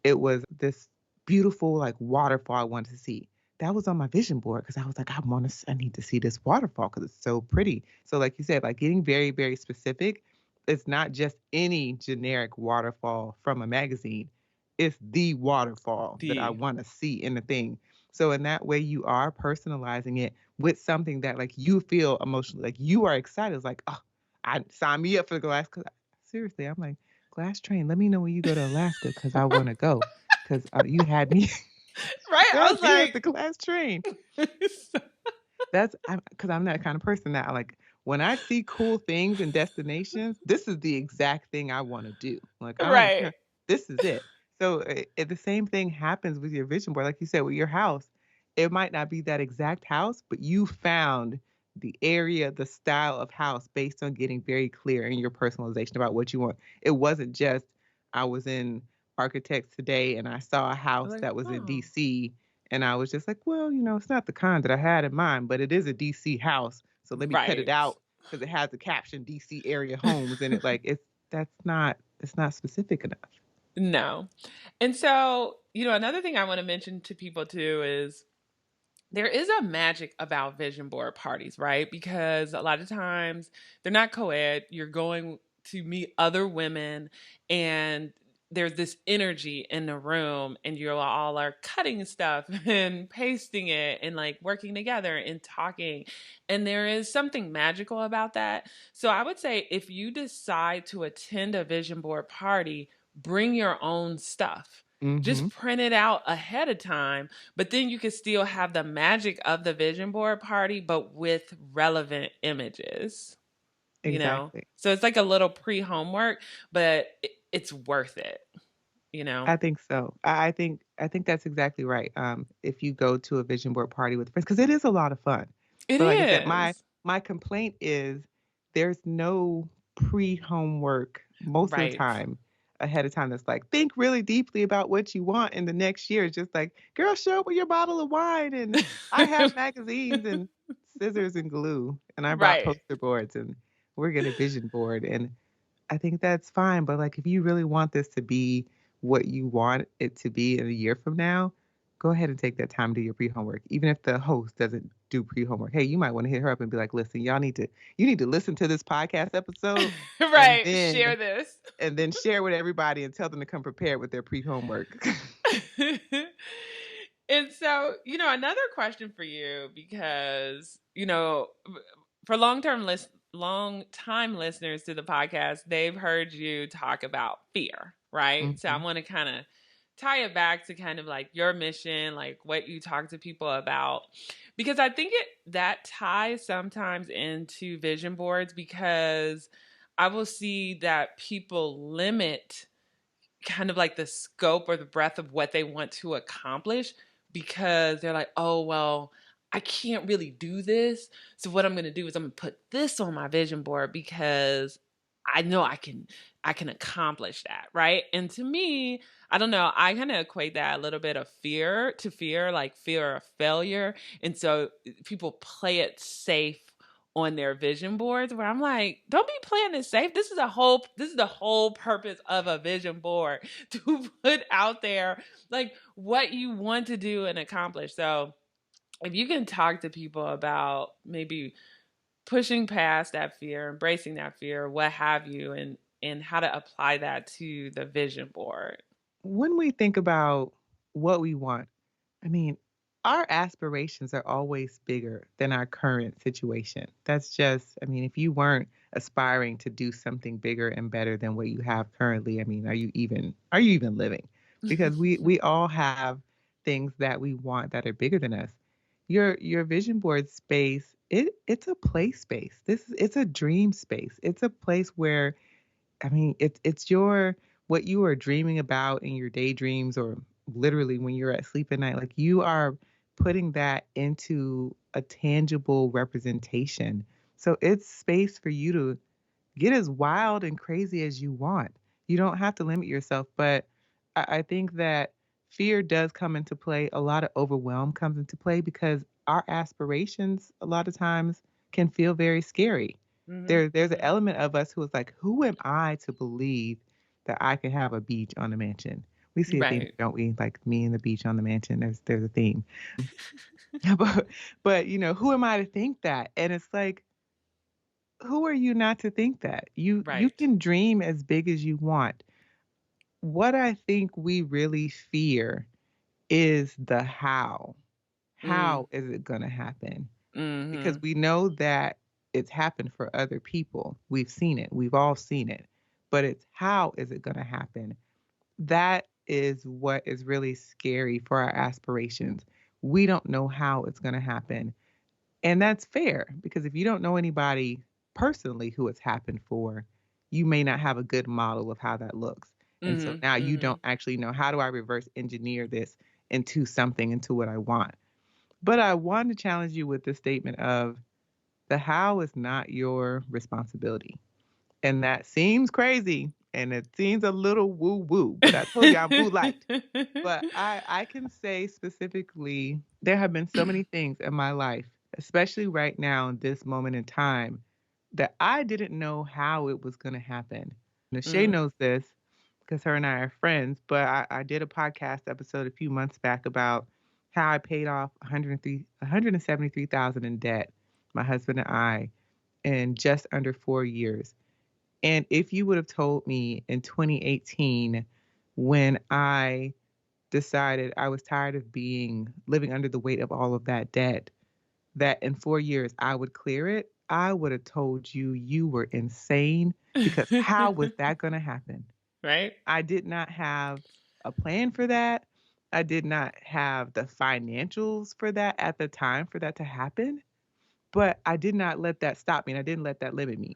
it was this beautiful like waterfall I wanted to see. That was on my vision board because I was like, I need to see this waterfall because it's so pretty. So like you said, like getting very, very specific, it's not just any generic waterfall from a magazine. It's the waterfall that I The want to see in the thing. So in that way, you are personalizing it with something that like you feel emotionally, like you are excited. It's like, oh, I sign me up for the glass. Cause seriously, I'm like, glass train. Let me know when you go to Alaska because I want to go. Because you had me. Right? I God was damn, the class train. like, That's because I'm that kind of person that like when I see cool things and destinations, this is the exact thing I want to do. Like I don't right. care. This is it. So the same thing happens with your vision board, like you said, with your house. It might not be that exact house, but you found the area, the style of house based on getting very clear in your personalization about what you want. It wasn't just I was in Architects Today and I saw a house Like, that was in oh, DC and I was just like, well, it's not the kind that I had in mind, but it is a DC house. So let me cut it right. out because it has the caption DC area homes in it. Like it's not specific enough. No. And so, another thing I want to mention to people too is there is a magic about vision board parties, right? Because a lot of times they're not co ed. You're going to meet other women, and there's this energy in the room, and you all are cutting stuff and pasting it and like working together and talking. And there is something magical about that. So I would say if you decide to attend a vision board party, bring your own stuff. Mm-hmm. Just print it out ahead of time, but then you can still have the magic of the vision board party, but with relevant images, you know? Exactly. So it's like a little pre homework, but it's worth it, you know? I think so. I think that's exactly right. If you go to a vision board party with friends, because it is a lot of fun. It But like I said, my is. my complaint is there's no pre-homework most of the Right. time ahead of time that's like think really deeply about what you want in the next year. It's just like, girl, show up with your bottle of wine and I have magazines and scissors and glue and I brought right. poster boards and we're gonna vision board and I think that's fine. But like, if you really want this to be what you want it to be in a year from now, go ahead and take that time to do your pre-homework. Even if the host doesn't do pre-homework, hey, you might want to hit her up and be like, listen, you need to listen to this podcast episode and right. then Share this. share with everybody and tell them to come prepared with their pre-homework. And so, another question for you because, for long time listeners to the podcast, they've heard you talk about fear, right? So I Hmm. want to kind of tie it back to kind of like your mission, like what you talk to people about. Because I think that ties sometimes into vision boards because I will see that people limit kind of like the scope or the breadth of what they want to accomplish because they're like, oh, well, I can't really do this. So what I'm going to do is I'm going to put this on my vision board because I know I can accomplish that, right? And to me, I don't know, I kind of equate that a little bit of fear to fear, like fear of failure. And so people play it safe on their vision boards where I'm like, don't be playing it safe. This is the whole purpose of a vision board to put out there like what you want to do and accomplish. So if you can talk to people about maybe pushing past that fear, embracing that fear, what have you, and how to apply that to the vision board. When we think about what we want, I mean, our aspirations are always bigger than our current situation. That's just, I mean, if you weren't aspiring to do something bigger and better than what you have currently, I mean, are you even living? Because we all have things that we want that are bigger than us. Your vision board space, it's a play space. It's a dream space. It's a place where I mean, it's your what you are dreaming about in your daydreams or literally when you're at sleep at night. Like you are putting that into a tangible representation. So it's space for you to get as wild and crazy as you want. You don't have to limit yourself, but I think that fear does come into play. A lot of overwhelm comes into play because our aspirations a lot of times can feel very scary. Mhm. There's an Mhm. element of us who is like, who am I to believe that I can have a beach on a mansion? We see a theme, Right. don't we? Like me and the beach on the mansion. There's a theme. but who am I to think that? And it's like, who are you not to think that? You Right. can dream as big as you want. What I think we really fear is the how. Mm. How is it going to happen? Because Mhm. we know that it's happened for other people. We've seen it. We've all seen it. But it's how is it going to happen? That is what is really scary for our aspirations. We don't know how it's going to happen. And that's fair because if you don't know anybody personally who it's happened for, you may not have a good model of how that looks. And so Mhm. now you don't Mhm. actually know, how do I reverse engineer this into something, into what I want? But I want to challenge you with the statement of the how is not your responsibility. And that seems crazy and it seems a little woo woo, but I told you I'm woo light. But I can say specifically, there have been so many things in my life, especially right now in this moment in time, that I didn't know how it was going to happen. Nache Mhm. knows this because her and I are friends, but I did a podcast episode a few months back about how I paid off 173,000 in debt, my husband and I, in just under 4 years. And if you would have told me in 2018, when I decided I was tired of being living under the weight of all of that debt, that in 4 years I would clear it, I would have told you you were insane because how was that going to happen? Right? I did not have a plan for that. I did not have the financials for that at the time for that to happen. But I did not let that stop me, and I didn't let that limit me.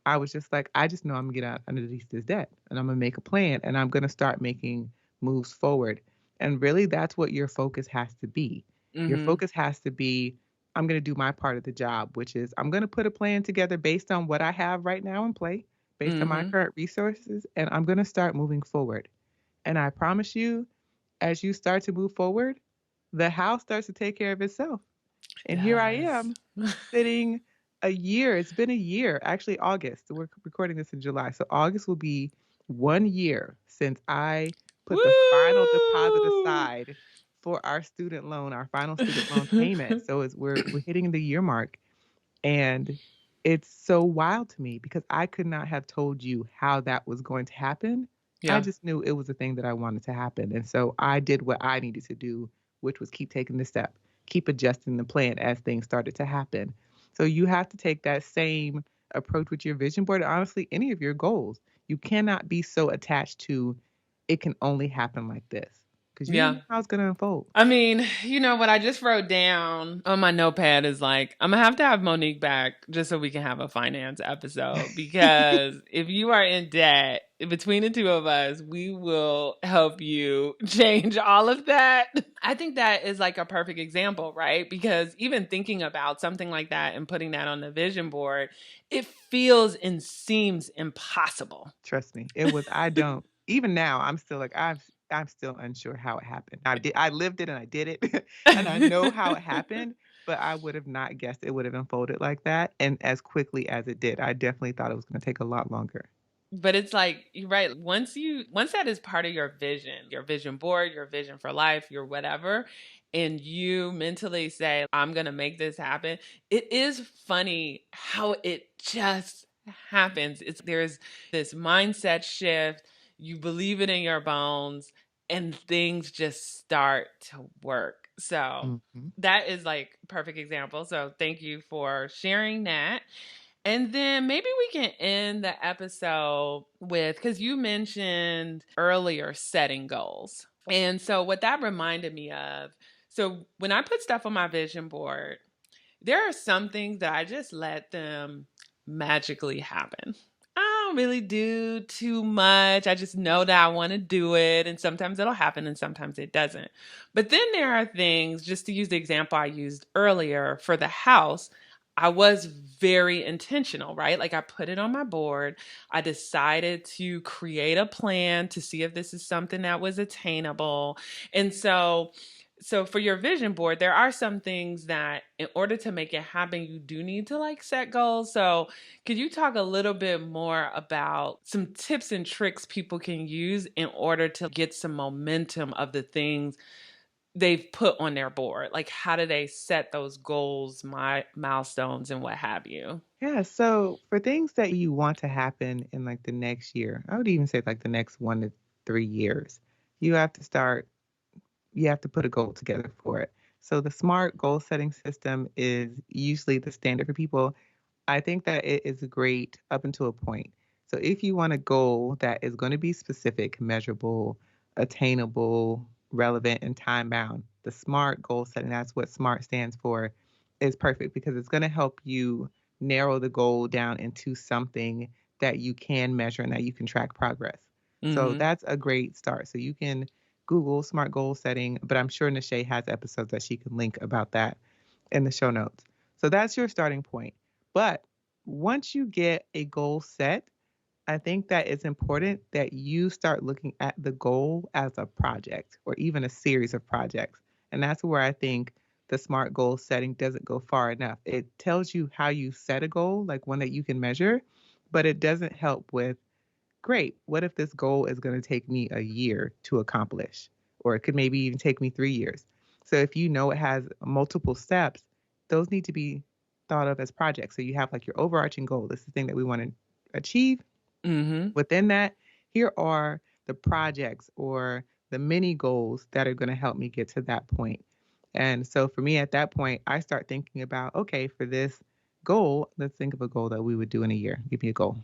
I was just like, I just know I'm gonna get out underneath this debt, and I'm gonna make a plan, and I'm gonna start making moves forward. And really, that's what your focus has to be. Your Mhm. focus has to be, I'm gonna do my part of the job, which is I'm gonna put a plan together based on what I have right now in play, based on my Mhm. current resources, and I'm gonna start moving forward. And I promise you, as you start to move forward, the house starts to take care of itself. It And here I does. am sitting a year. It's been a year, actually, August. We're recording this in July. So August will be 1 year since I put the final deposit Woo! aside for our student loan, our final student loan payment. So we're hitting the year mark. And it's so wild to me because I could not have told you how that was going to happen. I Yeah. just knew it was a thing that I wanted to happen. And so I did what I needed to do, which was keep taking the step, keep adjusting the plan as things started to happen. So you have to take that same approach with your vision board, honestly, any of your goals. You cannot be so attached to it can only happen like this because you don't know Yeah. how it's going to unfold. I mean, what I just wrote down on my notepad is like, I'm gonna have to have Monique back just so we can have a finance episode. Because if you are in debt, between the two of us, we will help you change all of that. I think that is like a perfect example, right? Because even thinking about something like that and putting that on the vision board, it feels and seems impossible. Trust me, it was. I don't even now. I'm still like I'm still unsure how it happened. I lived it and I did it, and I know how it happened. But I would have not guessed it would have unfolded like that and as quickly as it did. I definitely thought it was going to take a lot longer. But it's like you're right. Once that is part of your vision board, your vision for life, your whatever, and you mentally say, I'm gonna make this happen, it is funny how it just happens. It's there's this mindset shift, you believe it in your bones, and things just start to work. So Hmm. that is like perfect example. So thank you for sharing that. And then maybe we can end the episode with, because you mentioned earlier setting goals. And so, what that reminded me of, so when I put stuff on my vision board, there are some things that I just let them magically happen. I don't really do too much. I just know that I want to do it. And sometimes it'll happen and sometimes it doesn't. But then there are things, just to use the example I used earlier for the house, I was very intentional, right? Like I put it on my board. I decided to create a plan to see if this is something that was attainable. And so for your vision board, there are some things that in order to make it happen, you do need to like set goals. So could you talk a little bit more about some tips and tricks people can use in order to get some momentum of the things they've put on their board? Like how do they set those goals, milestones, and what have you? Yeah. So for things that you want to happen in like the next year, I would even say like the next 1 to 3 years, you have to start. You have to put a goal together for it. So the SMART goal setting system is usually the standard for people. I think that it is great up until a point. So if you want a goal that is going to be specific, measurable, attainable, relevant, and time bound. The SMART goal setting, that's what SMART stands for, is perfect because it's going to help you narrow the goal down into something that you can measure and that you can track progress. So Mhm. that's a great start. So you can Google SMART goal setting, but I'm sure Nache has episodes that she can link about that in the show notes. So that's your starting point. But once you get a goal set, I think that it's important that you start looking at the goal as a project or even a series of projects. And that's where I think the SMART goal setting doesn't go far enough. It tells you how you set a goal, like one that you can measure, but it doesn't help with great, what if this goal is going to take me a year to accomplish? Or it could maybe even take me 3 years. So if you know it has multiple steps, those need to be thought of as projects. So you have like your overarching goal. This is the thing that we want to achieve. Mhm. Within that, here are the projects or the mini goals that are going to help me get to that point. And so for me at that point, I start thinking about, okay, for this goal, let's think of a goal that we would do in a year. Give me a goal.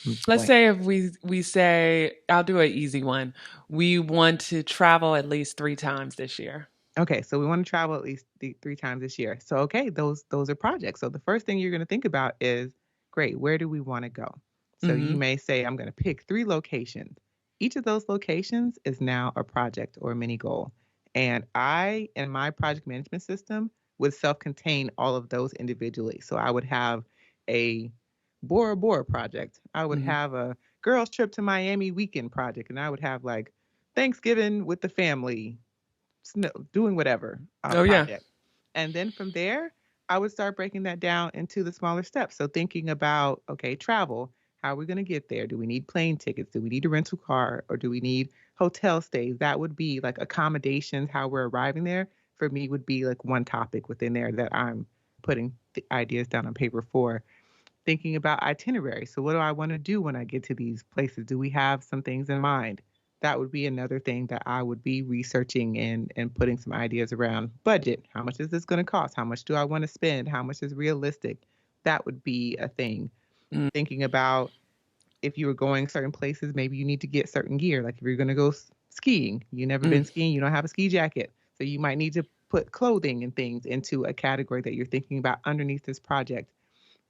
Let's Blank. say if we say I'll do an easy one. We want to travel at least 3 times this year. Okay, so we want to travel at least 3 times this year. So okay, those are projects. So the first thing you're going to think about is, great, where do we want to go? So you Mhm. may say, I'm going to pick 3 locations. Each of those locations is now a project or a mini goal. And I, in my project management system, would self-contain all of those individually. So I would have a Bora Bora project. I would Mhm. have a girls trip to Miami weekend project, and I would have like Thanksgiving with the family doing whatever Oh yeah. project. And then from there, I would start breaking that down into the smaller steps. So thinking about, okay, travel, how are we going to get there? Do we need plane tickets? Do we need a rental car? Or do we need hotel stays? That would be like accommodations, how we're arriving there. For me, would be like one topic within there that I'm putting the ideas down on paper for thinking about itinerary. So, what do I want to do when I get to these places? Do we have some things in mind? That would be another thing that I would be researching and putting some ideas around. Budget. How much is this going to cost? How much do I want to spend? How much is realistic? That would be a thing. Mm. Thinking about if you were going certain places, maybe you need to get certain gear. Like if you're going to go skiing, you've never Mm. been skiing, you don't have a ski jacket. So you might need to put clothing and things into a category that you're thinking about underneath this project,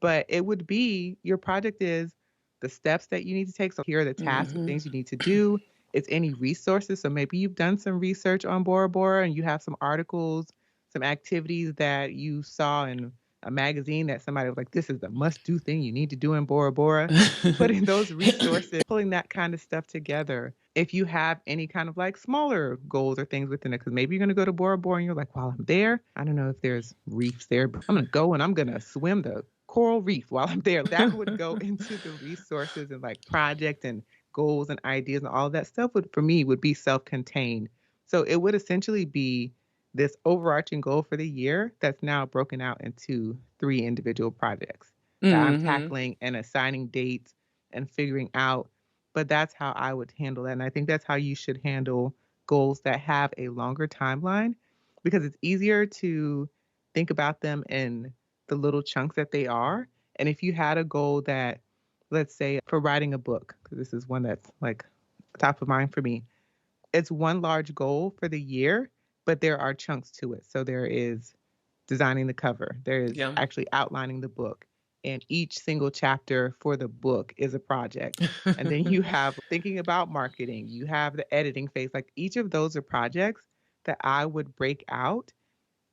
but it would be your project is the steps that you need to take. So here are the tasks or Mhm. things you need to do. It's any resources. So maybe you've done some research on Bora Bora and you have some articles, some activities that you saw in a magazine that somebody was like, this is the must do thing you need to do in Bora Bora. Putting those resources, pulling that kind of stuff together. If you have any kind of like smaller goals or things within it, because maybe you're going to go to Bora Bora and you're like, while I'm there, I don't know if there's reefs there, but I'm going to go and I'm going to swim the coral reef while I'm there. That would go into the resources and like project and goals and ideas and all of that stuff would for me would be self-contained. So it would essentially be this overarching goal for the year that's now broken out into 3 individual projects that I'm Mhm. tackling and assigning dates and figuring out. But that's how I would handle that. And I think that's how you should handle goals that have a longer timeline because it's easier to think about them in the little chunks that they are. And if you had a goal that, let's say, for writing a book, because this is one that's like top of mind for me, it's one large goal for the year, but there are chunks to it. So there is designing the cover, there is Yeah. actually outlining the book, and each single chapter for the book is a project. And then you have thinking about marketing, you have the editing phase. Like each of those are projects that I would break out,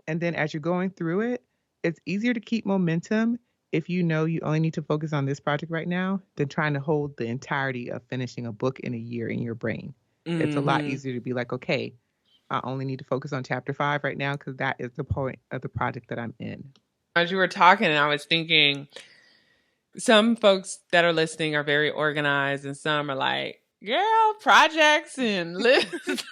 and then as you're going through it, it's easier to keep momentum if you know you only need to focus on this project right now than trying to hold the entirety of finishing a book in a year in your brain. It's a lot Mhm. easier to be like, okay, I only need to focus on chapter 5 right now because that is the point of the project that I'm in. As you were talking, I was thinking some folks that are listening are very organized, and some are like, girl, projects and lists.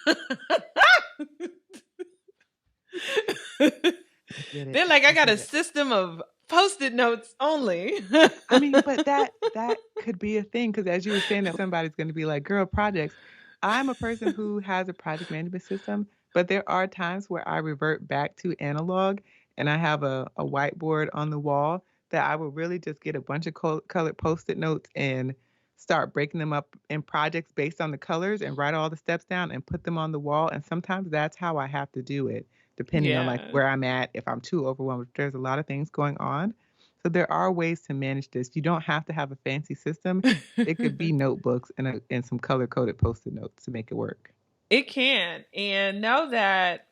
I get it. They're like, I I got a get it. system of post-it notes only. I mean, but that could be a thing because as you were saying that somebody's going to be like, "Girl, projects." I'm a person who has a project management system, but there are times where I revert back to analog, and I have a whiteboard on the wall that I will really just get a bunch of colored post-it notes and start breaking them up in projects based on the colors and write all the steps down and put them on the wall. And sometimes that's how I have to do it, depending on like Yeah. where I'm at. If I'm too overwhelmed, if there's a lot of things going on. So there are ways to manage this. You don't have to have a fancy system. It could be notebooks and some color coded post-it notes to make it work. It can. And know that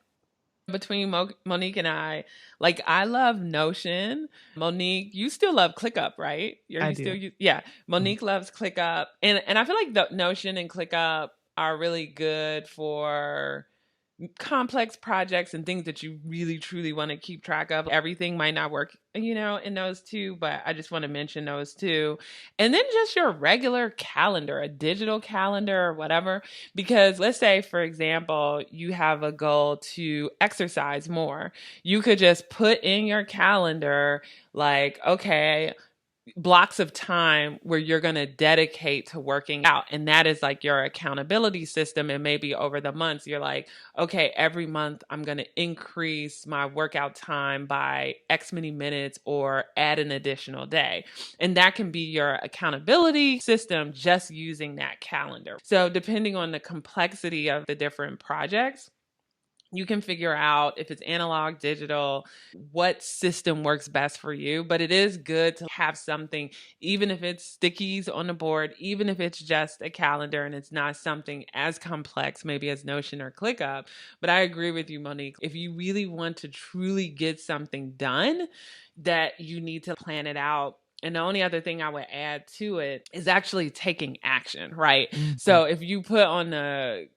between Monique and I, like I love Notion. Monique, you still love ClickUp, right? Are I you still do. yeah. Mm. Monique loves ClickUp. And I feel like the Notion and ClickUp are really good for complex projects and things that you really truly want to keep track of. Everything might not work, in those two, but I just want to mention those two. And then just your regular calendar, a digital calendar or whatever. Because let's say, for example, you have a goal to exercise more. You could just put in your calendar, like, okay, blocks of time where you're going to dedicate to working out. And that is like your accountability system. And maybe over the months, you're like, okay, every month I'm going to increase my workout time by X many minutes or add an additional day. And that can be your accountability system just using that calendar. So, depending on the complexity of the different projects, you can figure out if it's analog, digital, what system works best for you. But it is good to have something, even if it's stickies on the board, even if it's just a calendar and it's not something as complex, maybe as Notion or ClickUp. But I agree with you, Monique. If you really want to truly get something done, that you need to plan it out. And the only other thing I would add to it is actually taking action, right? Mhm. So if you put on the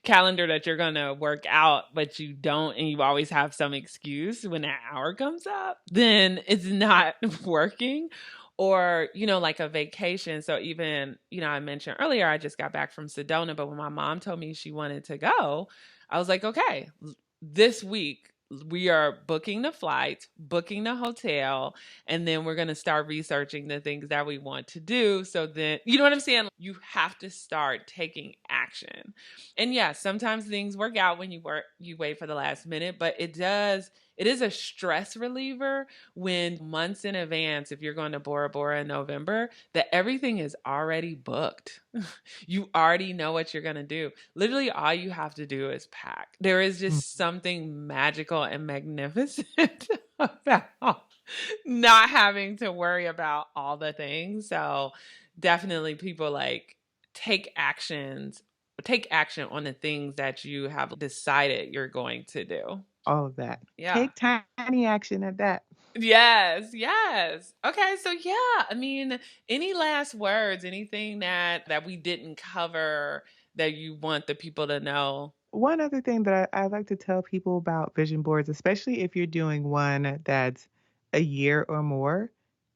calendar that you're gonna work out, but you don't, and you always have some excuse when that hour comes up, then it's not working. Or, like a vacation. So even, I mentioned earlier, I just got back from Sedona, but when my mom told me she wanted to go, I was like, okay, this week we are booking the flight, booking the hotel, and then we're going to start researching the things that we want to do. So then, you know what I'm saying? You have to start taking action. And yeah, sometimes things work out when you wait for the last minute, but it is a stress reliever when months in advance, if you're going to Bora Bora in November, that everything is already booked. You already know what you're going to do. Literally, all you have to do is pack. There is just Mhm. something magical and magnificent about not having to worry about all the things. So, definitely, people like take actions, take action on the things that you have decided you're going to do. All of that. Yeah. Take tiny action at that. Yes, yes. Okay, so yeah, I mean, any last words, anything that we didn't cover that you want the people to know? One other thing that I like to tell people about vision boards, especially if you're doing one that's a year or more,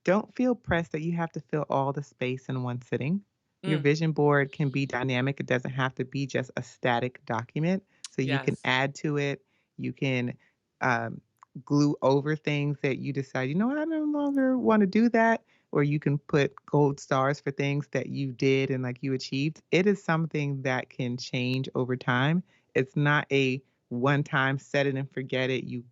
don't feel pressed that you have to fill all the space in one sitting. Your Mm, vision board can be dynamic. It doesn't have to be just a static document. So you can yes. add to it. You can um, glue over things that you decide, I no longer want to do that. Or you can put gold stars for things that you did and like you achieved. It is something that can change over time. It's not a one-time set it and forget it. You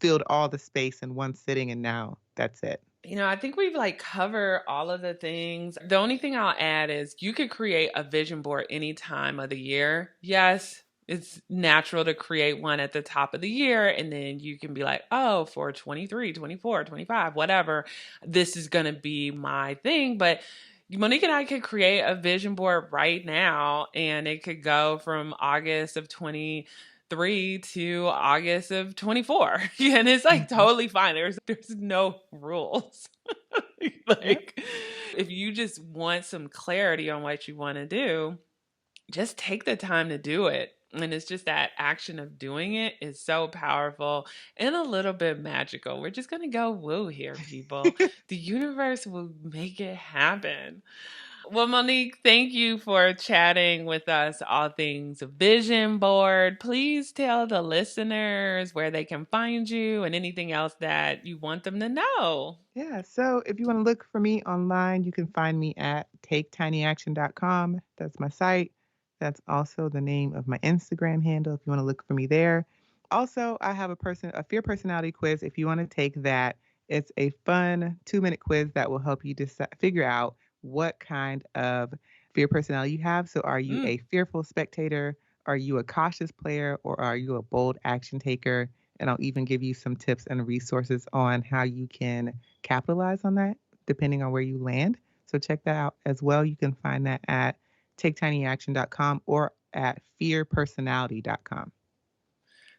filled all the space in one sitting and now that's it. I think we've like covered all of the things. The only thing I'll add is you could create a vision board any time of the year. Yes, it's natural to create one at the top of the year and then you can be like, "Oh, for 23, 24, 25, whatever, this is going to be my thing." But Monique and I could create a vision board right now and it could go from August of 23 to August of 24. Yeah, and it's like Mhm. totally fine. There's no rules. Yep. Like if you just want some clarity on what you want to do, just take the time to do it. And it's just that action of doing it is so powerful and a little bit magical. We're just going to go woo here, people. The universe will make it happen. Well, Monique, thank you for chatting with us all things vision board. Please tell the listeners where they can find you and anything else that you want them to know. Yeah, so if you want to look for me online, you can find me at taketiny.action.com. That's my site. That's also the name of my Instagram handle if you want to look for me there. Also, I have a fear personality quiz if you want to take that. It's a fun 2-minute quiz that will help you figure out what kind of fear personality you have. So, are you Mm. a fearful spectator? Are you a cautious player? Or are you a bold action taker? And I'll even give you some tips and resources on how you can capitalize on that depending on where you land. So, check that out as well. You can find that at taketityaction.com or at fearpersonality.com.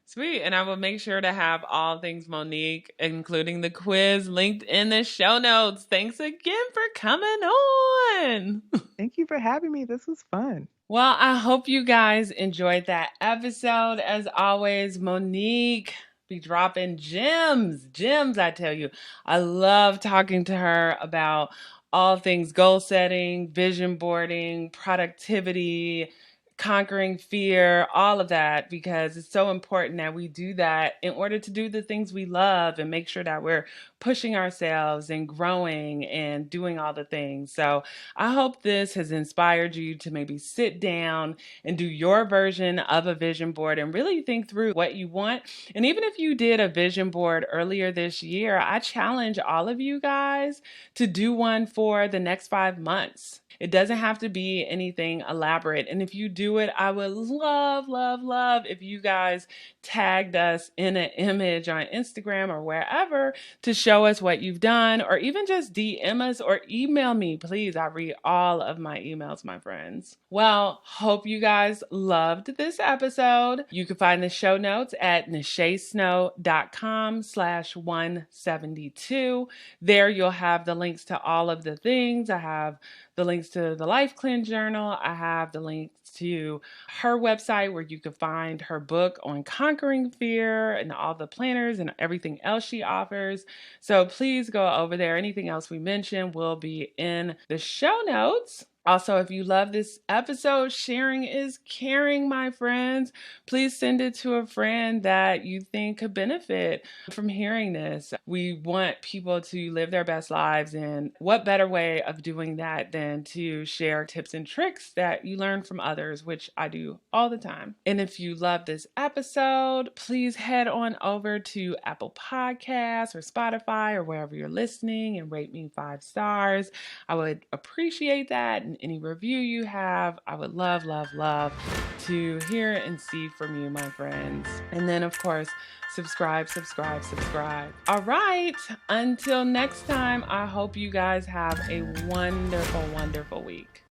Sweet. And I will make sure to have all things Monique, including the quiz, linked in the show notes. Thanks again for coming on. Thank you for having me. This was fun. Well, I hope you guys enjoyed that episode. As always, Monique be dropping gems, gems, I tell you. I love talking to her about all things goal setting, vision boarding, productivity, conquering fear, all of that, because it's so important that we do that in order to do the things we love and make sure that we're pushing ourselves and growing and doing all the things. So I hope this has inspired you to maybe sit down and do your version of a vision board and really think through what you want. And even if you did a vision board earlier this year, I challenge all of you guys to do one for the next 5 months. It doesn't have to be anything elaborate. And if you do it, I would love, love, love if you guys tagged us in an image on Instagram or wherever to show us what you've done, or even just DM us or email me. Please, I read all of my emails, my friends. Well, hope you guys loved this episode. You can find the show notes at nachesnow.com/172. There you'll have the links to all of the things. I have the links to the Life Cleanse Journal. I have the links to her website where you can find her book on conquering fear and all the planners and everything else she offers. So please go over there. Anything else we mentioned will be in the show notes. Also, if you love this episode, sharing is caring, my friends. Please send it to a friend that you think could benefit from hearing this. We want people to live their best lives, and what better way of doing that than to share tips and tricks that you learn from others, which I do all the time. And if you love this episode, please head on over to Apple Podcasts or Spotify or wherever you're listening and rate me 5 stars. I would appreciate that. And any review you have, I would love, love, love to hear and see from you, my friends. And then, of course, subscribe, subscribe, subscribe. All right. Until next time, I hope you guys have a wonderful, wonderful week.